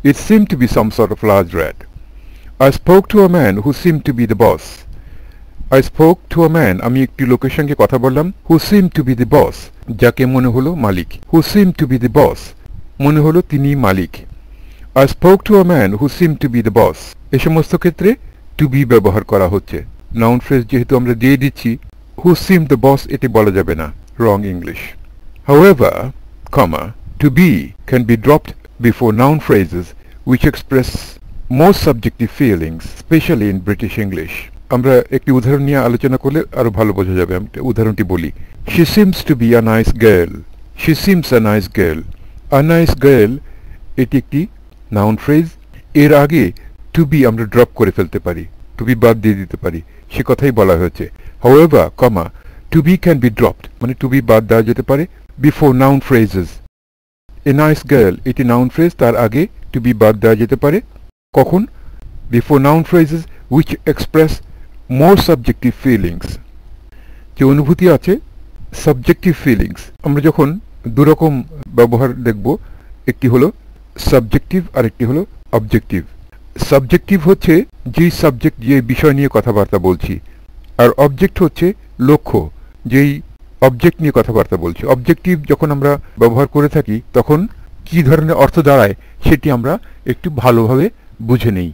It seemed to be some sort of large rat. I spoke to a man who seemed to be the boss. I spoke to a man, আমি একটি লোকের সঙ্গে কথা বললাম, who seemed to be the boss, যাকে মনে হলো মালিক। who seemed to be the boss, মনে হলো তিনি মালিক। I spoke to a man who seemed to be the boss. এই সমস্ত ক্ষেত্রে to be ব্যবহার করা হচ্ছে। নাউন ফ্রেজ যেহেতু আমরা দিয়ে দিচ্ছি, who seemed the boss এটি বলা যাবে না, wrong English. However, comma, to be can be dropped before noun phrases which express more subjective feelings, especially in British English. আমরা একটি উদাহরণ নিয়ে আলোচনা করলে আরো ভালো বোঝা যাবে। আমি উদাহরণটি বলি। She seems to be a nice girl. She seems a nice girl. A nice girl এটি একটি নাউন ফ্রেজ। এর আগে to be আমরা ড্রপ করে ফেলতে পারি, to be বাদ দিয়ে দিতে পারি, সে কথাই বলা হয়েছে। However, comma, to be can be dropped, মানে to be বাদ দেওয়া যেতে পারে before noun phrases. A nice girl এটি নাউন ফ্রেজ, তার আগে to be বাদ দেওয়া যেতে পারে কখন? Before noun phrases which express more subjective feelings. যে অনুভূতি আছে subjective feelings, আমরা যখন দুরকম ব্যবহার দেখব, একটি হলো সাবজেক্টিভ আর একটি হলো অবজেক্টিভ। সাবজেক্টিভ হচ্ছে যেই সাবজেক্ট, যে বিষয় নিয়ে কথাবার্তা বলছি, আর অবজেক্ট হচ্ছে লক্ষ্য, যেই অবজেক্ট নিয়ে কথাবার্তা বলছি। অবজেক্টিভ যখন আমরা ব্যবহার করে থাকি তখন কি ধরনের অর্থ দাঁড়ায় সেটি আমরা একটু ভালোভাবে বুঝে নেই।